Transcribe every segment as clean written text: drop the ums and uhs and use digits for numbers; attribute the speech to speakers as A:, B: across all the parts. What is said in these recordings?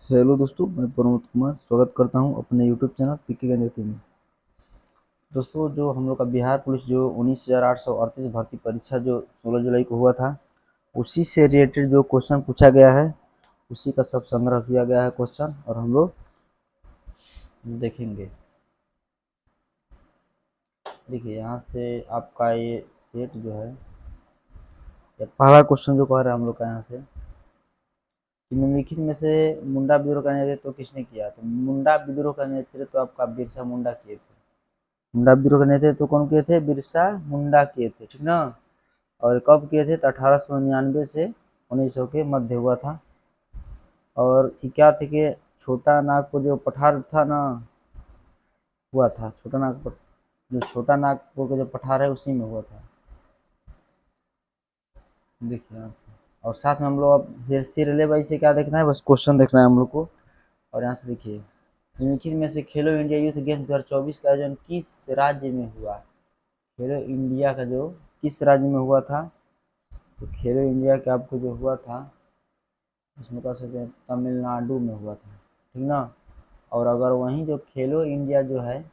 A: Hello दोस्तों, मैं प्रमोद कुमार स्वागत करता हूं अपने यूट्यूब चैनल पीके गणित में। दोस्तों, जो हम लोग का बिहार पुलिस जो 19,838 भर्ती परीक्षा जो 16 जुलाई को हुआ था, उसी से रिलेटेड जो क्वेश्चन पूछा गया है, उसी का सब संग्रह किया गया है क्वेश्चन, और हम लोग देखेंगे। देखिए, यहाँ से आपका ये सेट जो है, ये पहला क्वेश्चन जो कह रहा है हम लोग का यहाँ से कि निम्नलिखित में से मुंडा विद्रोह का नेतृत्व किसने किया। तो मुंडा विद्रोह का नेतृत्व आपका बिरसा मुंडा किए थे। मुंडा विद्रोह के नेतृत्व कौन किए थे? बिरसा मुंडा किए थे, ठीक ना। और कब किए थे? तो 1899 से 1900 के मध्य हुआ था। और ये क्या थे कि छोटा नागपुर जो पठार था ना, हुआ था छोटा नागपुर, जो छोटा नागपुर का जो पठार है उसी में हुआ था। देखिए यहाँ से, और साथ में हम लोग अब सीरियल वाइज से क्या देखना है, बस क्वेश्चन देखना है हम लोग को। और यहाँ से देखिए, निम्नलिखित में से खेलो इंडिया यूथ गेम्स 2024 का आयोजन किस राज्य में हुआ। खेलो इंडिया का जो किस राज्य में हुआ था? तो खेलो इंडिया का आपको जो हुआ था, उसमें कह सकते हैं तमिलनाडु में हुआ था, ठीक ना। और अगर वहीं जो खेलो इंडिया जो है,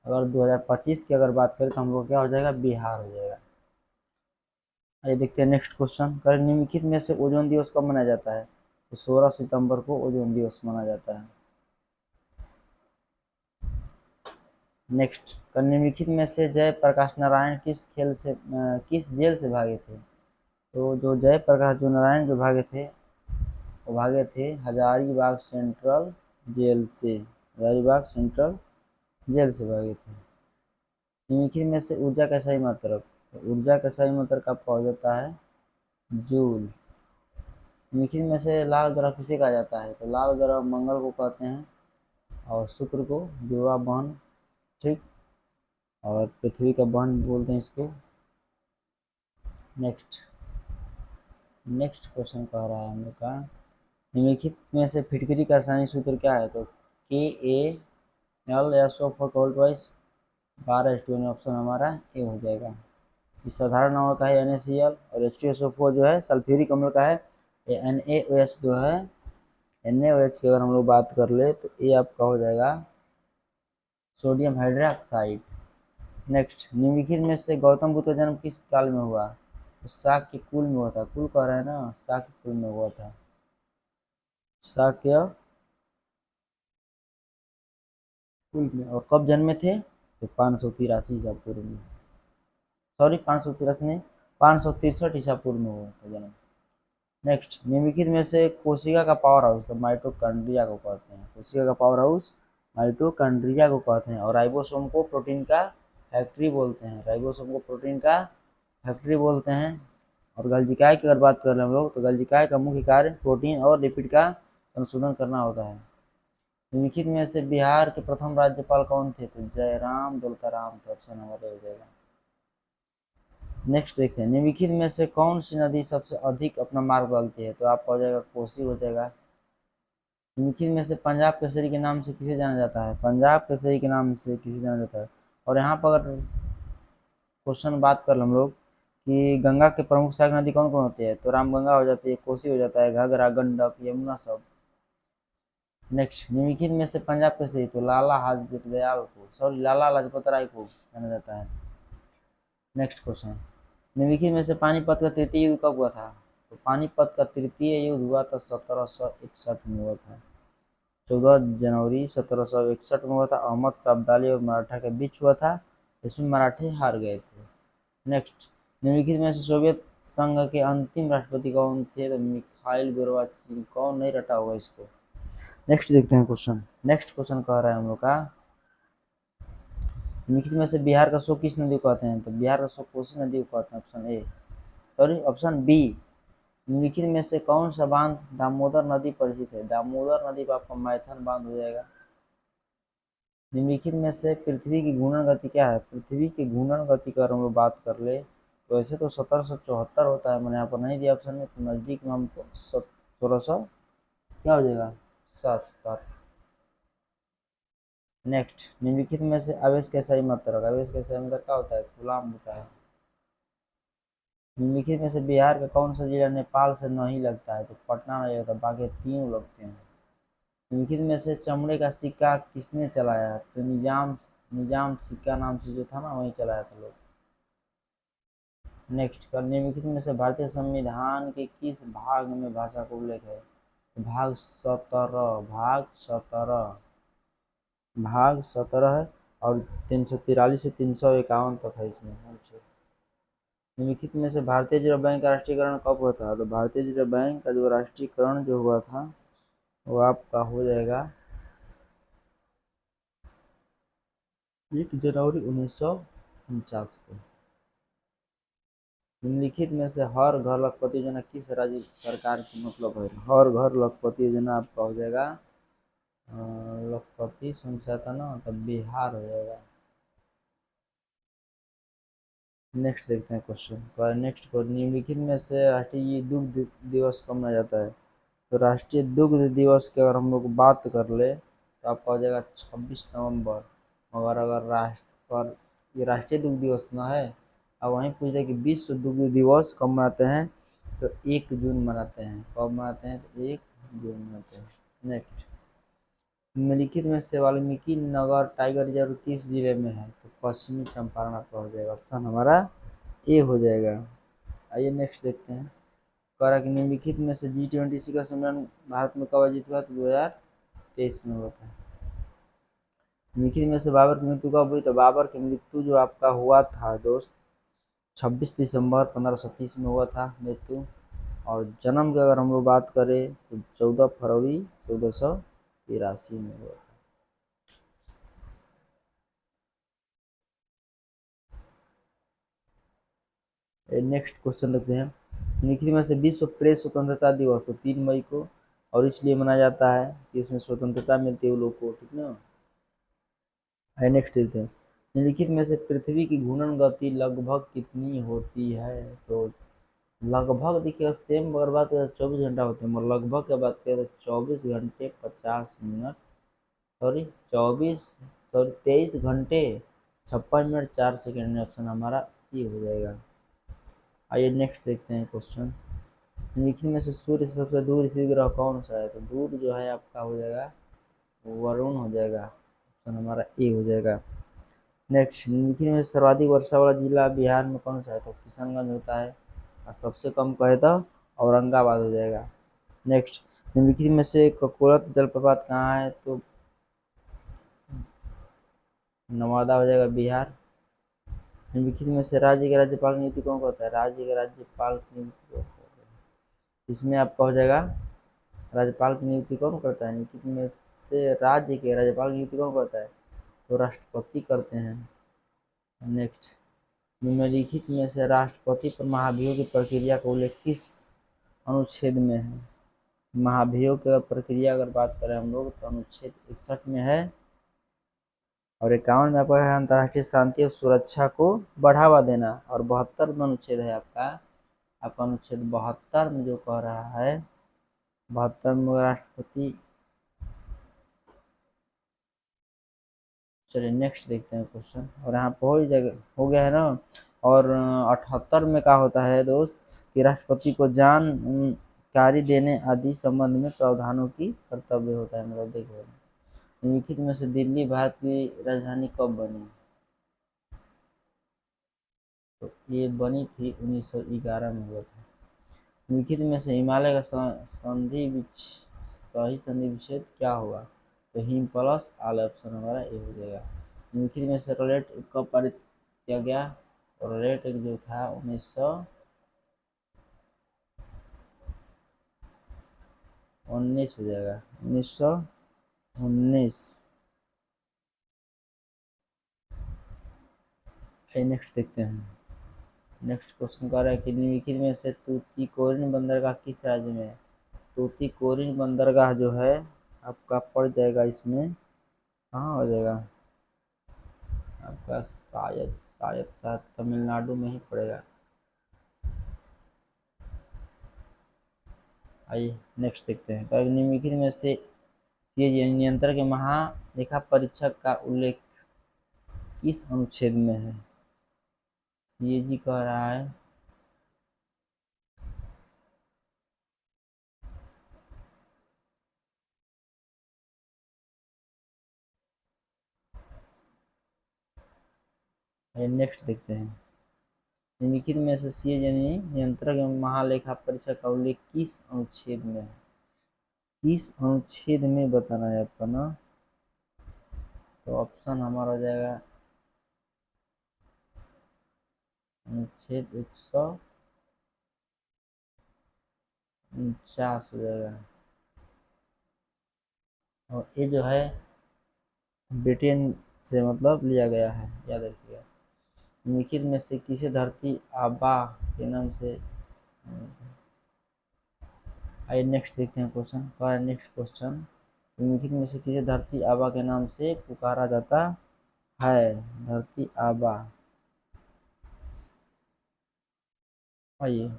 A: अगर 2025 की अगर बात करें तो हम लोग क्या हो जाएगा? बिहार हो जाएगा। आइए देखते हैं नेक्स्ट क्वेश्चन। कर निम्नलिखित में से ओजोन दिवस कब मनाया जाता है? तो 16 सितंबर को ओजोन दिवस मनाया जाता है। नेक्स्ट, कर निम्नलिखित में से जयप्रकाश नारायण किस जेल से भागे थे? तो जो जयप्रकाश जो नारायण जो भागे थे, वो भागे थे हजारीबाग सेंट्रल जेल से। हजारीबाग सेंट्रल जेल से भागे थे। निम्नलिखित में से ऊर्जा का सही मात्रक, तो ऊर्जा का सही मात्रक आपका हो जाता है जूल। निम्नलिखित में से लाल ग्रह किसे कहा जाता है? तो लाल ग्रह मंगल को कहते हैं, और शुक्र को जुड़वा बहन, ठीक, और पृथ्वी का बहन बोलते हैं इसको। नेक्स्ट नेक्स्ट क्वेश्चन कह रहा है हम लोग का, निम्नलिखित में से फिटकरी का रासायनिक सूत्र क्या है? तो KALSO4 12 ऑप्शन हमारा ए हो जाएगा। इस साधारण नंबर का है NaCl, और H2SO4 जो है सल्फ्यूरिक अम्ल का है। ये NaOH जो है, NaOH की अगर हम लोग बात कर ले तो ये आपका हो जाएगा सोडियम हाइड्रोक्साइड। नेक्स्ट, निम्नलिखित में से गौतम बुद्ध का जन्म किस काल में हुआ? तो शाक्य कुल में हुआ था। कुल कह रहा है ना, शाक्य कुल में हुआ था। शाक्य कुल में। और कब जन्मे थे? तो 583 ईसा पूर्व में। सॉरी, 583 नहीं, 563 ईसा पूर्व में हुआ था जन्म। नेक्स्ट, निम्नलिखित में से कोशिका का पावर हाउस, तो माइटोकॉन्ड्रिया को कहते हैं। कोशिका का पावर हाउस माइटोकॉन्ड्रिया को कहते हैं। और राइबोसोम को प्रोटीन का फैक्ट्री बोलते हैं। राइबोसोम को प्रोटीन का फैक्ट्री बोलते हैं। और गल्जिकाय की अगर बात कर रहे हैं हम लोग, तो गल्जिकाय का मुख्य कार्य प्रोटीन और लिपिड का संशोधन करना होता है। निम्नलिखित में से बिहार के प्रथम राज्यपाल कौन थे? तो जयराम दुलकाराम, तो ऑप्शन हमारा हो जाएगा। नेक्स्ट देखते हैं, निम्नलिखित में से कौन सी नदी सबसे अधिक अपना मार्ग बदलती है? तो आपका हो जाएगा कोसी हो जाएगा। निम्नलिखित में से पंजाब केसरी के नाम से किसे जाना जाता है? पंजाब केसरी के नाम से किसे जाना जाता है? और यहाँ पर अगर क्वेश्चन बात कर हम लोग कि गंगा के प्रमुख सहायक नदी कौन कौन होती है, तो रामगंगा हो जाती है, कोसी हो जाता है, घाघरा, गंडक, यमुना सब। नेक्स्ट, निम्नलिखित में से पंजाब केसरी तो लाला हाजत दयाल को, सॉरी, लाला लाजपत राय को जाना जाता है। नेक्स्ट क्वेश्चन, निम्नलिखित में से पानीपत का तृतीय युद्ध कब हुआ था? तो पानीपत का तृतीय युद्ध हुआ था 1761 में हुआ था। 14 जनवरी 1761 में हुआ था। अहमद शाह अब्दाली और मराठा के बीच हुआ था। इसमें मराठे हार गए थे। नेक्स्ट, निम्नलिखित में से सोवियत संघ के अंतिम राष्ट्रपति कौन थे? तो मिखाइल गोर्बाचेव। कौन नहीं रटा हुआ इसको। नेक्स्ट देखते हैं क्वेश्चन। नेक्स्ट क्वेश्चन कह रहा है हम लोग का, निम्नलिखित में से बिहार का शो किस नदी को कहते हैं? तो बिहार का शो कोसी नदी को कहते हैं, option A, sorry option B. निम्नलिखित में से कौन सा बांध दामोदर नदी पर स्थित है? दामोदर नदी पर आपका मैथन बांध हो जाएगा। निम्नलिखित में से पृथ्वी की घूर्णन गति क्या है? पृथ्वी की घूर्णन गति का अगर हम लोग बात कर ले तो वैसे तो 1774 होता है, मैंने यहाँ पर नहीं दिया ऑप्शन में, तो नजदीक में हमको 1600 क्या हो जाएगा? 77। नेक्स्ट, निम्नलिखित में से आवेश का सही मात्रक, आवेश का सही मात्रक क्या होता है? कूलाम होता है। निम्नलिखित में से बिहार का कौन सा जिला नेपाल से नहीं लगता है? तो पटना नहीं लगता, बाकी तीनों लगते हैं। निम्नलिखित में से चमड़े का सिक्का किसने चलाया? तो निजाम निजाम सिक्का नाम से जो था ना, वही चलाया था लोग। नेक्स्ट कर, निम्नलिखित में से भारतीय संविधान के किस भाग में भाषा का उल्लेख है? भाग 17, भाग 17 है, और 343 से 351 तक है इसमें। निम्नलिखित में से भारतीय रिजर्व बैंक का राष्ट्रीयकरण कब हुआ था? तो भारतीय रिजर्व बैंक का जो राष्ट्रीयकरण जो हुआ था वो आपका हो जाएगा 1 जनवरी 1949 को। निम्नलिखित में से हर घर लखपति योजना किस राज्य सरकार की मतलब है? हर घर लखपति योजना आपका हो जाएगा लखपति सुनता था ना, तब बिहार हो जाएगा। नेक्स्ट देखते हैं क्वेश्चन। तो नेक्स्ट को, निम्नलिखित में से राष्ट्रीय दुग्ध दिवस कब मनाया जाता है? तो राष्ट्रीय दुग्ध दिवस की अगर हम लोग बात कर ले तो आपका हो जाएगा 26 नवंबर। मगर अगर पर ये राष्ट्रीय दुग्ध दिवस ना है, अब वहीं पूछ रहे कि विश्व दुग्ध दिवस कब मनाते हैं? तो 1 जून मनाते हैं। कब मनाते हैं? तो 1 जून मनाते हैं। नेक्स्ट, निम्नलिखित में से वाल्मीकि नगर टाइगर रिजर्व किस जिले में है? तो पश्चिमी चंपारण आपका हो जाएगा। ऑप्शन हमारा ए हो जाएगा। आइए नेक्स्ट देखते हैं। कह रहा कि निम्नलिखित में से G20 शिखर सम्मेलन भारत में कब आयोजित हुआ? तो 2023 में हुआ था। निम्नलिखित में से बाबर की मृत्यु कब हुई? तो बाबर की मृत्यु जो आपका हुआ था दोस्त 26 दिसंबर 1530 में हुआ था मृत्यु। और जन्म की अगर हम लोग बात करें तो 14 फरवरी 1483 में हुआ था। नेक्स्ट क्वेश्चन देखते हैं। निम्नलिखित में से विश्व प्रेस स्वतंत्रता दिवस तो 3 मई को, और इसलिए मनाया जाता है कि इसमें स्वतंत्रता मिलती है वो लोग को, ठीक ना। नेक्स्ट देखते हैं। निम्नलिखित में से पृथ्वी की घूर्णन गति लगभग कितनी होती है? तो लगभग देखिए, सेम अगर बात करें 24 घंटा होते हैं, मगर लगभग की बात करें तो 24 घंटे 50 मिनट, सॉरी 23 घंटे 56 मिनट 4 सेकेंड। ऑप्शन हमारा सी हो जाएगा। आइए नेक्स्ट देखते हैं क्वेश्चन। निम्नलिखित में से सूर्य से सबसे दूर स्थित ग्रह कौन सा है? तो दूर जो है आपका हो जाएगा वरुण हो जाएगा। ऑप्शन हमारा ए हो जाएगा। नेक्स्ट, निम्नलिखित में सर्वाधिक वर्षा वाला जिला बिहार में कौन सा है? तो किशनगंज होता है। और सबसे कम कहे तो औरंगाबाद हो जाएगा। नेक्स्ट, निम्नलिखित में से ककोलत जलप्रपात कहाँ है? तो नवादा हो जाएगा बिहार। निम्नलिखित में से राज्य के राज्यपाल की नियुक्ति कौन करता है? राज्य के राज्यपाल की नियुक्ति कौन करता है? इसमें आपका हो जाएगा राज्यपाल की नियुक्ति कौन करता है? निम्नलिखित में से राज्य के राज्यपाल की नियुक्ति कौन करता है? तो राष्ट्रपति करते हैं। नेक्स्ट, निम्नलिखित में से राष्ट्रपति पर महाभियोग की प्रक्रिया का उल्लेख किस अनुच्छेद में है? महाभियोग की प्रक्रिया अगर बात करें हम लोग तो अनुच्छेद 61 में है, और 51 में आपका है अंतर्राष्ट्रीय शांति और सुरक्षा को बढ़ावा देना, और 72 में अनुच्छेद है आपका अनुच्छेद 72 में जो कह रहा है, 72 में राष्ट्रपति। चलिए नेक्स्ट देखते हैं क्वेश्चन। और यहाँ पे हो गया है ना। और 78 में क्या होता है दोस्त कि राष्ट्रपति को जानकारी देने आदि संबंध में प्रावधानों की कर्तव्य होता है। मतलब देखो, निम्नलिखित में से दिल्ली भारत की राजधानी कब बनी? तो ये बनी थी 1911 में हुआ था। निम्नलिखित में से हिमालय का सही संधि विच्छेद क्या होगा? तो हिम प्लस आल। ऑप्शन हमारा ए हो जाएगा। निम्नलिखित में से रोलेट कब पारित किया गया? और रोलेट जो था 1919 हो जाएगा। 1919। नेक्स्ट देखते हैं। नेक्स्ट क्वेश्चन कह रहा है कि निम्नलिखित में से तूतीकोरिन बंदरगाह किस राज्य में है? तूतीकोरिन बंदरगाह जो है आपका पड़ जाएगा इसमें, कहाँ हो जाएगा आपका, शायद शायद शायद तमिलनाडु में ही पड़ेगा। आइए नेक्स्ट देखते हैं। तो निम्नलिखित में से सीएजी नियंत्रक के महालेखा परीक्षक का उल्लेख किस अनुच्छेद में है? सीएजी कह रहा है नेक्स्ट देखते हैं, निम्नलिखित में से सीए यानी नियंत्रक एवं महालेखा परीक्षक का उल्लेख किस अनुच्छेद में है? किस अनुच्छेद में बताना है आपका ना, तो ऑप्शन हमारा हो जाएगा अनुच्छेद 149 हो जाएगा। और ये जो है ब्रिटेन से मतलब लिया गया है, याद रखिएगा। निम्नलिखित में से किसे धरती आबा के नाम से, आइए नेक्स्ट देखते हैं क्वेश्चन का। नेक्स्ट क्वेश्चन, निम्नलिखित में से किसे धरती आबा के नाम से पुकारा जाता है? धरती आबा, आइए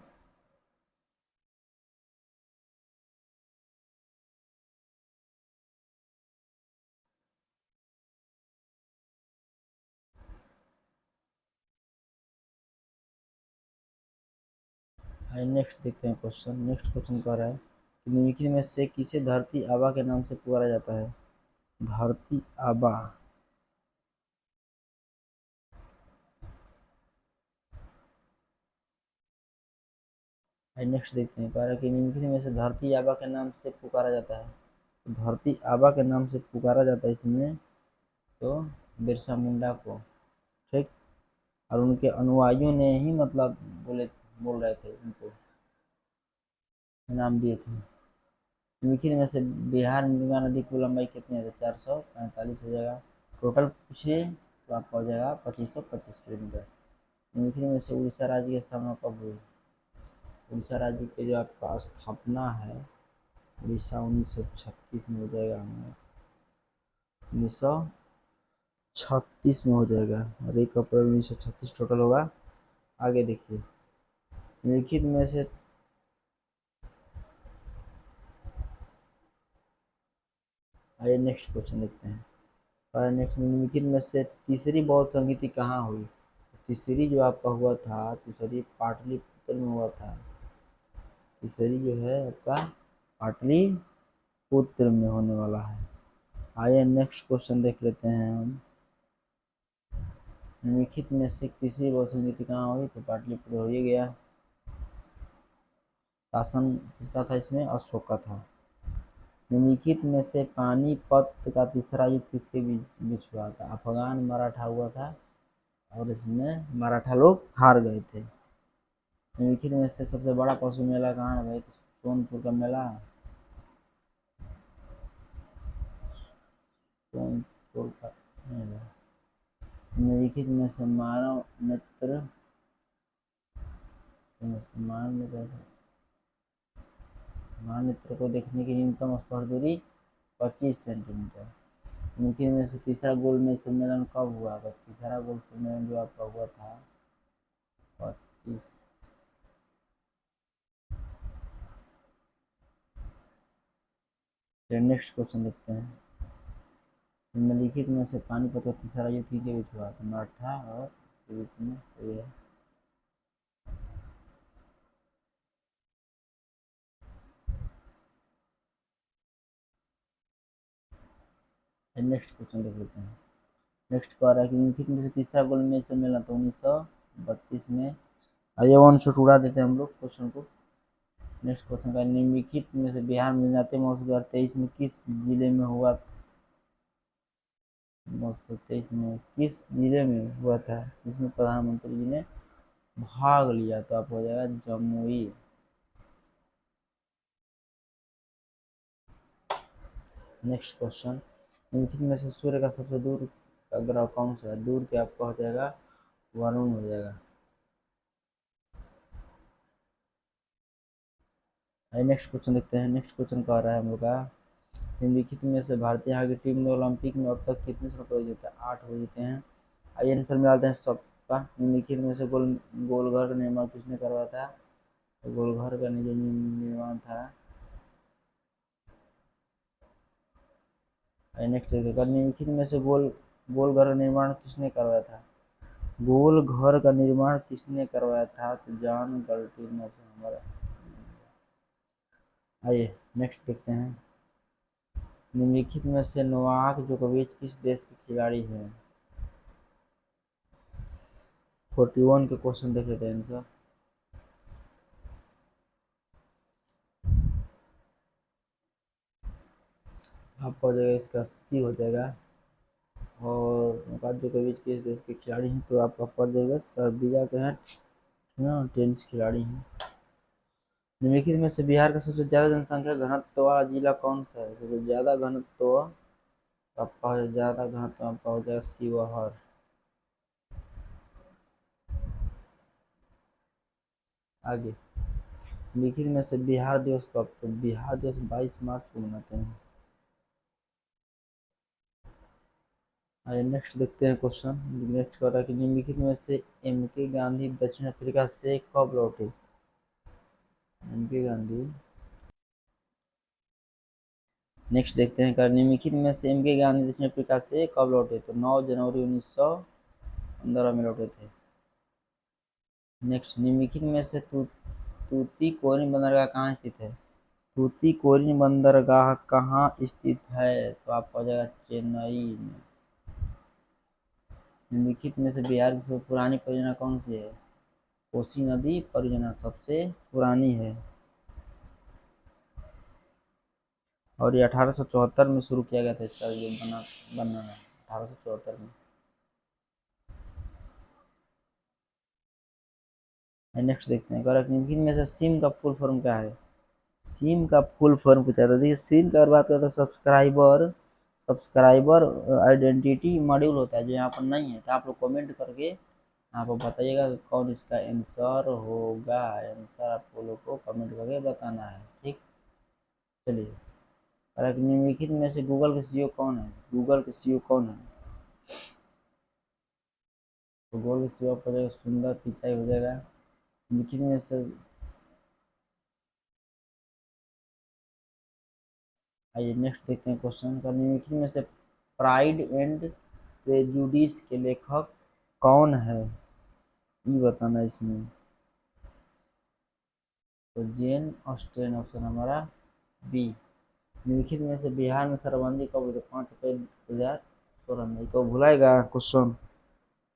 A: आइए नेक्स्ट देखते हैं क्वेश्चन। नेक्स्ट क्वेश्चन कह रहा है कि निम्नलिखित में से किसे धरती आबा के नाम से पुकारा जाता है? धरती आबा, नेक्स्ट देखते हैं, कह रहा है कि निम्नलिखित में से धरती आबा के नाम से पुकारा जाता है, तो धरती आबा के नाम से पुकारा जाता है इसमें तो बिरसा मुंडा को, ठीक। और उनके अनुयायियों ने ही मतलब बोल रहे थे, उनको नाम दिए थे। निम्नलिखित में से बिहार में गंगा नदी की लंबाई कितनी है? 445 हो जाएगा। टोटल पूछे तो आपका हो जाएगा 2525 किलोमीटर। निम्नलिखित में से उड़ीसा राज्य की स्थापना कब हुई? उड़ीसा राज्य की जो आपका स्थापना है उड़ीसा 1936 में हो जाएगा, 1936 में हो जाएगा, और 1 अप्रैल 1936 टोटल होगा। आगे देखिए, निम्नलिखित में से आइए नेक्स्ट क्वेश्चन देखते हैं। और नेक्स्ट, निम्नलिखित में से तीसरी बौद्ध संगीति कहाँ हुई? तीसरी जो आपका हुआ था, तीसरी पाटलिपुत्र में हुआ था। तीसरी जो है आपका पाटलिपुत्र में होने वाला है। आइए नेक्स्ट क्वेश्चन देख लेते हैं हम। निम्नलिखित में से तीसरी बौद्ध संगीति कहाँ हुई? तो पाटलिपुत्र हो ही गया। शासन किसका था इसमें? अशोक का था। निम्नलिखित में से पानीपत का तीसरा युद्ध किसके बीच हुआ था? अफगान मराठा हुआ था, और इसमें मराठा लोग हार गए थे। निम्नलिखित में से सबसे बड़ा पशु मेला कहाँ है भाई? तो सोनपुर का मेला, सोनपुर का मेला। निम्नलिखित में से मानव नेत्र माननेत्र को देखने की न्यूनतम स्पर्श दूरी 25 सेंटीमीटर। निम्नलिखित में से तीसरा गोलमेज सम्मेलन कब हुआ? तो तीसरा गोल सम्मेलन जो आपका हुआ था 25। नेक्स्ट क्वेश्चन देखते हैं, निम्नलिखित में से पानीपत का तीसरा युद्ध किसके बीच हुआ? तो मराठा और के बीच में हुई है। नेक्स्ट क्वेश्चन देख लेते हैं। नेक्स्ट कह रहा है कि निम्नलिखित में से तीसरा गोलमेज सम्मेलन तो 1932 में। आइए वन शॉट उड़ा देते हैं हम लोग क्वेश्चन को। नेक्स्ट क्वेश्चन का, निम्नलिखित में से बिहार में जनजातीय महोत्सव 2023 में किस जिले में हुआ? महोत्सव 23 में किस जिले में हुआ था, जिसमें प्रधानमंत्री जी ने भाग लिया? तो आप हो जाएगा जमुई। नेक्स्ट क्वेश्चन, निम्नलिखित में से सूर्य का सबसे दूर का ग्रह कौन सा है? दूर के आपका हो जाएगा वरुण हो जाएगा। नेक्स्ट क्वेश्चन देखते हैं। नेक्स्ट क्वेश्चन कह रहा है हम लोग का, निम्नलिखित में से भारतीय हॉकी टीम ने ओलंपिक में अब तक कितने स्वर्ण पदक जीते? 8 हो जीते हैं। आइए आंसर में डालते हैं सबका। निम्नलिखित में से गोलघर का निर्माण किसने करवाया था? तो गोलघर का जो निर्माण था, नेक्स्ट देखिएगा, निम्नलिखित में से गोलघर का निर्माण किसने करवाया था? गोल घर का निर्माण किसने करवाया था? तो जॉन गल्टिनर हमारा। आइए नेक्स्ट देखते हैं, निम्नलिखित में से नोवाक जोकोविच किस देश के खिलाड़ी हैं? 41 के क्वेश्चन देख लेते हैं आंसर। आपका हो जाएगा इसका सी हो जाएगा। और मुकाबले के बीच किस देश के खिलाड़ी हैं, तो आपका पड़ जाएगा सर्बिया के हैं ना, टेनिस खिलाड़ी हैं। निम्नलिखित में से बिहार का सबसे ज्यादा जनसंख्या घनत्व वाला जिला कौन सा है? सबसे ज्यादा घनत्व आपका ज्यादा घनत्व आपका हो जाएगा शिवहर। आगे निम्नलिखित में से बिहार दिवस कब? तो बिहार दिवस 22 मार्च को मनाते हैं। आइए नेक्स्ट देखते हैं क्वेश्चन। नेक्स्ट कह रहा है कि निम्नलिखित में से एम के गांधी दक्षिण अफ्रीका से कब लौटे? एम के गांधी नेक्स्ट देखते हैं कर निम्नलिखित में से एम के गांधी दक्षिण अफ्रीका से कब लौटे? तो 9 जनवरी 1915 में लौटे थे। नेक्स्ट निम्नलिखित में से तूतीकोरिन बंदरगाह कहाँ स्थित है? तूतीकोरिन बंदरगाह कहाँ स्थित है? तो आपका हो जाएगा चेन्नई में। निम्नलिखित में से बिहार की सबसे पुरानी परियोजना कौन सी है? कोसी नदी परियोजना सबसे पुरानी है और ये 1874 में शुरू किया गया था इसका ये बनना 1874 में। नेक्स्ट देखते हैं करेक्ट निम्नलिखित में से सिम का फुल फॉर्म क्या है? सिम का फुल फॉर्म पूछा था। देखिए सिम का अगर बात करते हैं सब्सक्राइबर आइडेंटिटी मॉड्यूल होता है, जो यहाँ पर नहीं है तो आप लोग कमेंट करके आप बताइएगा कि कौन इसका आंसर होगा। आंसर आप लोग को कमेंट करके बताना है, ठीक। चलिए करेक्ट निम्नलिखित में से गूगल के सीईओ कौन है? गूगल के सीईओ कौन है? तो गूगल के सीईओ पर सुंदर पिचाई हो जाएगा। निम्नलिखित में से आइए नेक्स्ट देखते हैं क्वेश्चन का। निम्नलिखित में से प्राइड एंड प्रेजुडिस के लेखक कौन है? ये बताना इसमें। तो जेन ऑस्टेन ऑप्शन हमारा बी। निम्नलिखित में से बिहार में शराबबंदी कब हुई? 5 अप्रैल 2016 में। तो भुलाएगा क्वेश्चन,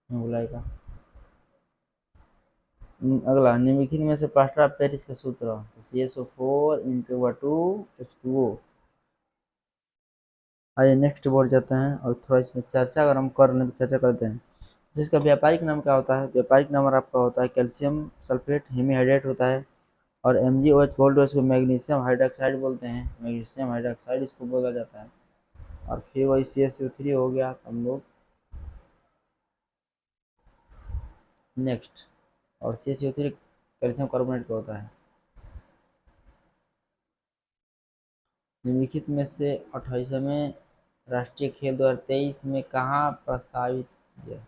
A: भुलाएगा। अगला निम्नलिखित में से प्लास्टर ऑफ पेरिस का सूत्र CSO4 × 2H2O। आइए नेक्स्ट बढ़ जाते हैं और थोड़ा इसमें चर्चा अगर हम कर लें तो चर्चा करते हैं। जिसका व्यापारिक नाम क्या होता है? व्यापारिक नाम आपका होता है कैल्शियम सल्फेट हेमीहाइड्रेट होता है। और MgOH गोल्ड इसको मैग्नीशियम हाइड्रोक्साइड बोलते हैं, मैग्नीशियम हाइड्रोक्साइड इसको बोला जाता है। और फिर वही CSO3 हो गया हम लोग। नेक्स्ट और CSO3 कैल्शियम कार्बोनेट का होता है। निम्नलिखित में से 28वें राष्ट्रीय खेल 2023 में कहाँ प्रस्तावित किया?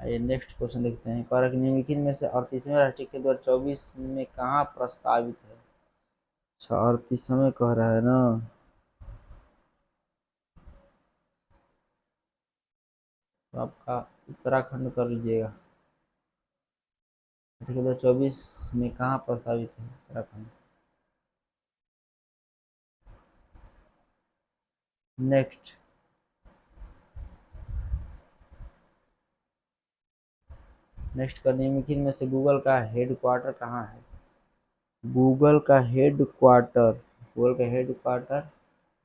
A: आइए नेक्स्ट क्वेश्चन देखते हैं। कारक निम्नलिखित में से 38वें राष्ट्रीय खेल 2024 में कहाँ प्रस्तावित है? अच्छा 38वें कह रहा है ना। तो आपका उत्तराखंड कर लीजिएगा। 2024 में कहाँ प्रस्तावित है उत्तराखंड? नेक्स्ट का निम्नलिखित में से गूगल का हेड क्वार्टर कहाँ है? गूगल का हेड क्वार्टर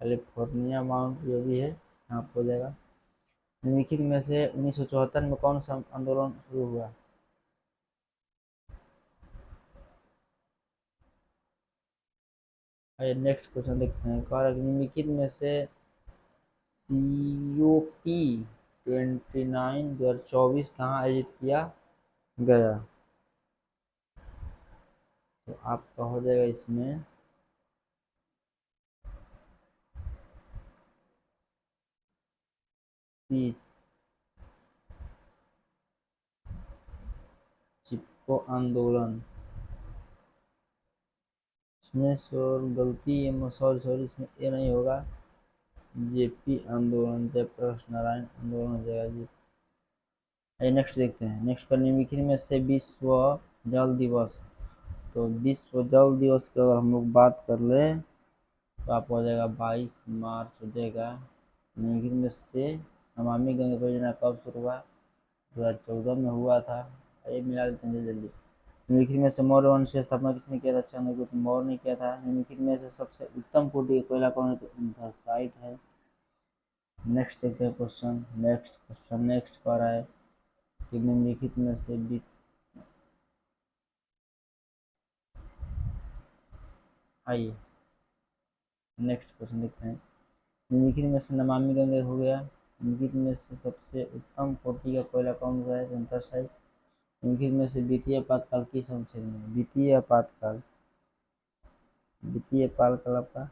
A: कैलिफोर्निया माउंट जो भी है यहाँ हो जाएगा। निम्नलिखित में से 1974 में कौन सा आंदोलन शुरू हुआ? आइए नेक्स्ट क्वेश्चन देखते हैं। कारक निम्नलिखित में से COP29 2024 कहाँ आयोजित किया गया? तो आपका हो जाएगा इसमें सी चिपको आंदोलन। इसमें गलती सॉरी इसमें ये नहीं होगा, JP आंदोलन जयप्रकाश नारायण आंदोलन हो जाएगा जी। नेक्स्ट देखते हैं। नेक्स्ट पर निम्नलिखित में से विश्व जल दिवस। तो विश्व जल दिवस की अगर हम लोग बात कर ले तो आपको हो जाएगा 22 मार्च हो जाएगा। निम्नलिखित में से नमामि गंगे परियोजना कब शुरू हुआ? 2014 में हुआ था। ये मिला देते हैं जल्दी। निम्नलिखित में से मौर्य वंश की स्थापना किसने किया था? चंद्रगुप्त मौर्य ने किया था। निम्नलिखित में से सबसे उत्तम कोटि का कोयला कौन साइट है? नेक्स्ट देखते हैं क्वेश्चन नेक्स्ट कह रहा है कि निम्नलिखित में से भी आइए नेक्स्ट क्वेश्चन देखते हैं। निम्नलिखित में से नमामि गंगे हो गया। निम्नलिखित में से सबसे उत्तम कोटि का कोयला कौन सा है? जनता साइट। निम्नलिखित में से द्वितीय आपातकाल किस अनुच्छेद में? द्वितीय आपातकाल आपका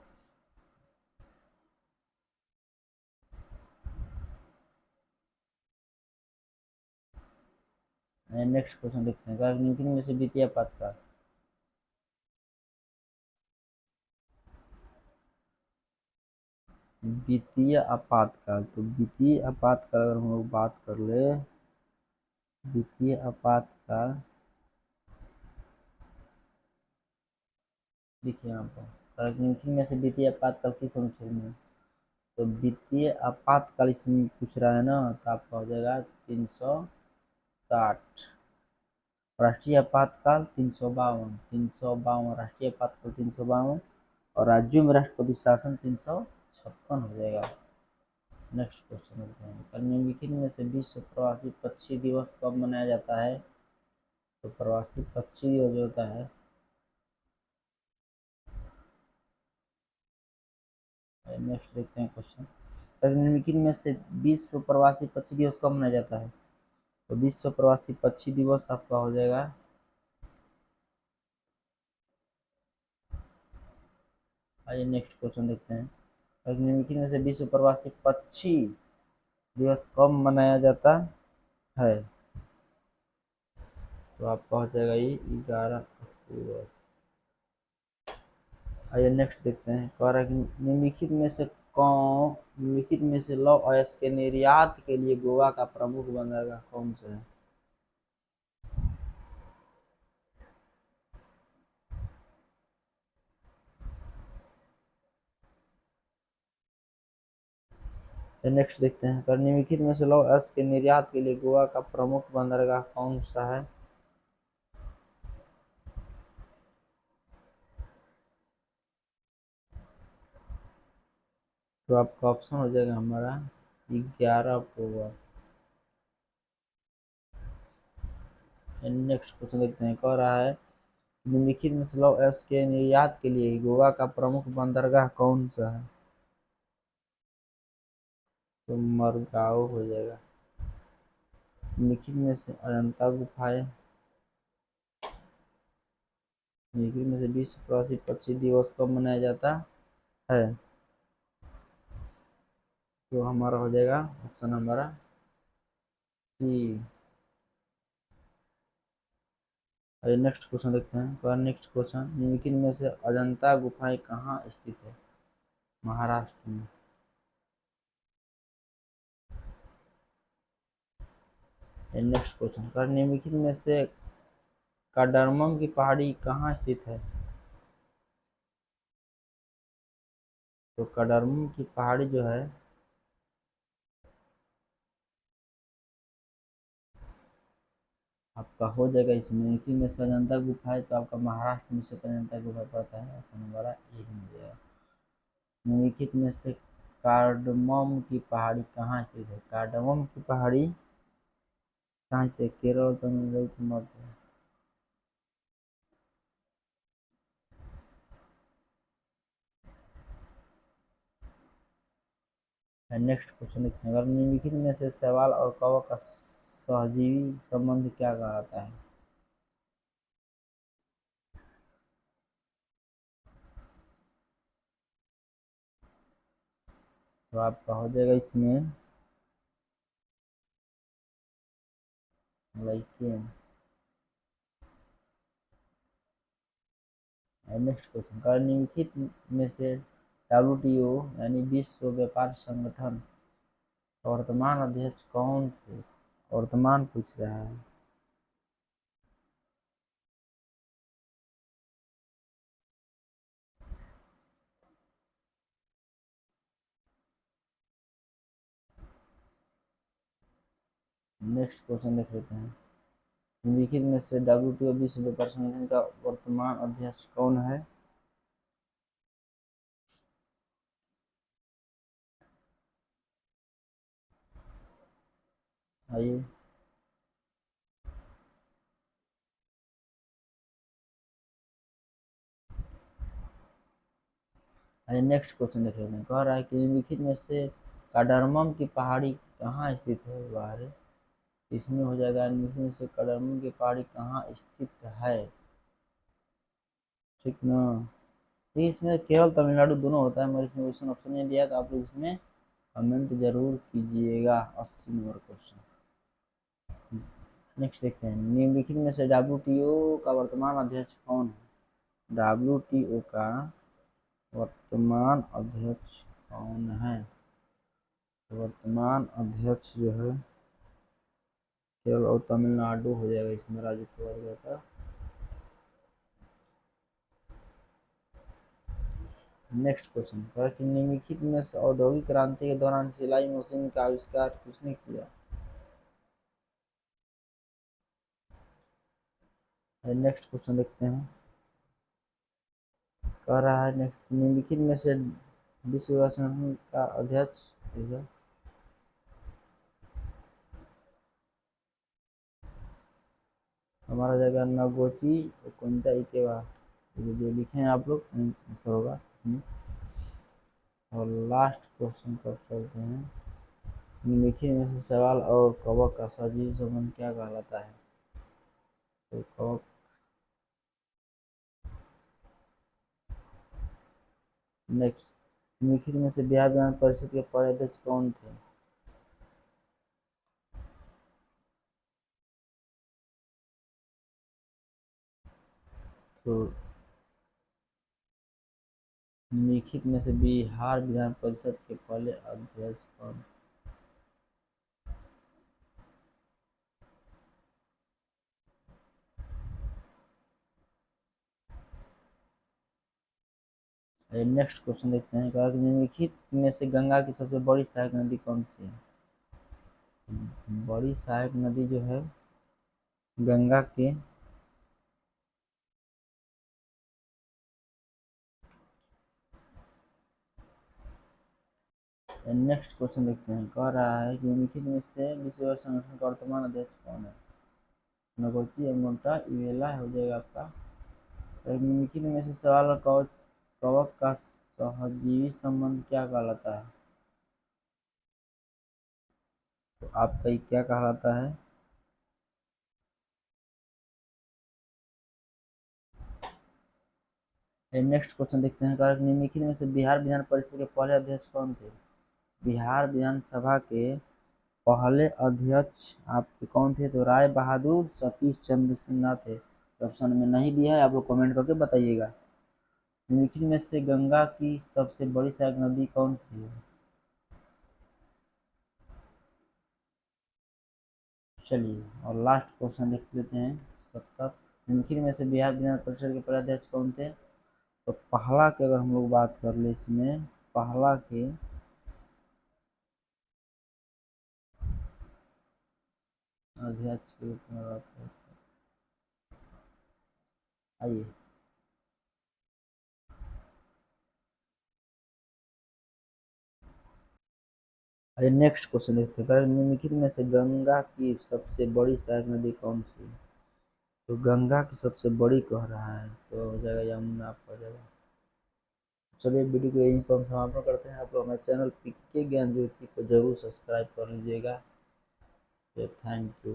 A: नेक्स्ट क्वेश्चन देखते हैं। निम्नलिखित में से द्वितीय आपातकाल तो द्वितीय आपातकाल अगर हम लोग बात कर ले, द्वितीय आपातकाल देखिए यहाँ पर निम्नलिखित में से द्वितीय आपातकाल किस अनुच्छेद में? तो द्वितीय आपातकाल इसमें पूछ रहा है ना, तो आपका हो जाएगा 360। राष्ट्रीय आपातकाल 352 राष्ट्रीय आपातकाल 352 और राज्यों में राष्ट्रपति शासन 356 हो जाएगा। नेक्स्ट क्वेश्चन देखते हैं। निम्नलिखित में से विश्व प्रवासी पक्षी दिवस कब मनाया जाता है? तो प्रवासी पक्षी दिवस जो होता है नेक्स्ट देखते हैं क्वेश्चन। निम्नलिखित में से विश्व प्रवासी पक्षी दिवस कब मनाया जाता है? तो विश्व प्रवासी पक्षी दिवस आपका हो जाएगा, आइए नेक्स्ट क्वेश्चन देखते हैं। निम्नलिखित में से विश्व प्रवासी पक्षी दिवस कब मनाया जाता है? तो आपका हो जाएगा ये 11 अक्टूबर। आइए नेक्स्ट देखते हैं। कह रहा है कि निम्नलिखित में से लौह अयस्क के निर्यात के लिए गोवा का प्रमुख बंदरगाह कौन सा है? नेक्स्ट देखते हैं। पर निम्नलिखित में से लौह अयस्क के निर्यात के लिए गोवा का प्रमुख बंदरगाह कौन सा है? तो आपका ऑप्शन हो जाएगा हमारा 11 अक्टूबर। नेक्स्ट क्वेश्चन देखते हैं। कह रहा है निम्नलिखित में से लौह अयस्क के निर्यात के लिए गोवा का प्रमुख बंदरगाह कौन सा है? तो मरगाओ हो जाएगा। निम्नलिखित में से अजंता गुफाएं, निम्नलिखित में से विश्व प्रवासी पक्षी दिवस कब मनाया जाता है? तो हमारा हो जाएगा ऑप्शन हमारा सी। अरे नेक्स्ट क्वेश्चन देखते हैं। Next question. निम्नलिखित में से अजंता गुफाएं कहाँ स्थित है? महाराष्ट्र में। Next question. निम्नलिखित में से काडरमम की पहाड़ी कहाँ स्थित है? तो काडरमम की पहाड़ी जो है आपका हो जाएगा इसमें। निम्नलिखित में से अजंता गुफा है तो आपका महाराष्ट्र में से अजंता गुफा पड़ता है, ऑप्शन हमारा ए मिल जाएगा। निम्नलिखित में से कार्डमम की पहाड़ी कहाँ स्थित है? कार्डमम की पहाड़ी कहाँ स्थित है? केरल, तमिलनाडु के मध्य। नेक्स्ट क्वेश्चन देखते हैं। निम्नलिखित में से शैवाल और कवक का सहजीवी संबंध क्या कहलाता है? तो आपका हो जाएगा इसमें लाइकेन। Next question. निम्नलिखित में से WTO यानी विश्व व्यापार संगठन वर्तमान अध्यक्ष कौन थे? वर्तमान पूछ रहा है। नेक्स्ट क्वेश्चन देख लेते हैं। निम्नलिखित में से WTO विश्व व्यापार संगठन का वर्तमान अध्यक्ष कौन है? आइए आइए नेक्स्ट क्वेश्चन देख लेते हैं। कह रहा है कि निम्नलिखित में से कार्डामम की पहाड़ी कहाँ स्थित है? बाहर इसमें हो जाएगा। निम्नलिखित में से कार्डामम की पहाड़ी कहाँ स्थित है? ठीक ना। तो इसमें केरल तमिलनाडु दोनों होता है, मगर इसमें क्वेश्चन ऑप्शन नहीं दिया, तो आप लोग इसमें कमेंट जरूर कीजिएगा। 80 नंबर क्वेश्चन। नेक्स्ट देखते हैं। निम्नलिखित में से WTO का वर्तमान अध्यक्ष कौन है? WTO का वर्तमान अध्यक्ष कौन है? वर्तमान अध्यक्ष जो है केरल और तमिलनाडु हो जाएगा, इसमें राज्य वर्ग का। नेक्स्ट क्वेश्चन कहा कि निम्नलिखित में से औद्योगिक क्रांति के दौरान सिलाई मशीन का आविष्कार किसने किया? नेक्स्ट क्वेश्चन देखते हैं। कह रहा है नेक्स्ट, निम्नलिखित में से विश्व व्यापार संगठन का अध्यक्ष हमारा जगह नगोची ओकुंटा इकेवा, जो लिखे हैं आप लोग आंसर होगा। और लास्ट क्वेश्चन पर चलते हैं। निम्नलिखित में से सवाल और कवक का सजीव संबंध क्या कहलाता है? तो कवक नेक्स्ट, निम्नलिखित में से बिहार विधान परिषद के पहले अध्यक्ष कौन थे? तो निम्नलिखित में से बिहार विधान परिषद के पहले अध्यक्ष कौन? नेक्स्ट क्वेश्चन देखते हैं। कहा कि निम्नलिखित में से गंगा की सबसे बड़ी सहायक नदी कौन सी है? बड़ी सहायक नदी जो है गंगा के नेक्स्ट क्वेश्चन देखते हैं। कह रहा है कि निम्नलिखित में से विश्व व्यापार संगठन का वर्तमान अध्यक्ष कौन है? नगोची एमोंटा इवेला हो जाएगा आपका। निम्नलिखित में से सवाल और कवक का सहजीवी संबंध क्या कहलाता है? तो आपका ये क्या कहलाता है? नेक्स्ट क्वेश्चन देखते हैं। कहा कि निम्नलिखित में से बिहार विधान परिषद के पहले अध्यक्ष कौन थे? बिहार विधानसभा के पहले अध्यक्ष आपके कौन थे? तो राय बहादुर सतीश चंद्र सिन्हा थे। ऑप्शन में नहीं दिया है, आप लोग कमेंट करके बताइएगा। निम्नलिखित में से गंगा की सबसे बड़ी सहायक नदी कौन सी है? चलिए और लास्ट क्वेश्चन देख लेते हैं। 70, निम्नलिखित में से बिहार विधान परिषद के पहले अध्यक्ष कौन थे? तो पहला की अगर हम लोग बात कर ले, इसमें पहला के अध्यक्ष के रूप में बात करते हैं। आइए नेक्स्ट क्वेश्चन देखते हैं। निम्नलिखित में से गंगा की सबसे बड़ी सहायक नदी कौन सी है? तो गंगा की सबसे बड़ी कह रहा है, तो हो जाएगा यमुना आपका जाएगा। चलिए वीडियो को यहीं पर हम समापन करते हैं। आप लोग हमारे चैनल पीके ज्ञान ज्योति को जरूर सब्सक्राइब कर लीजिएगा। Thank you.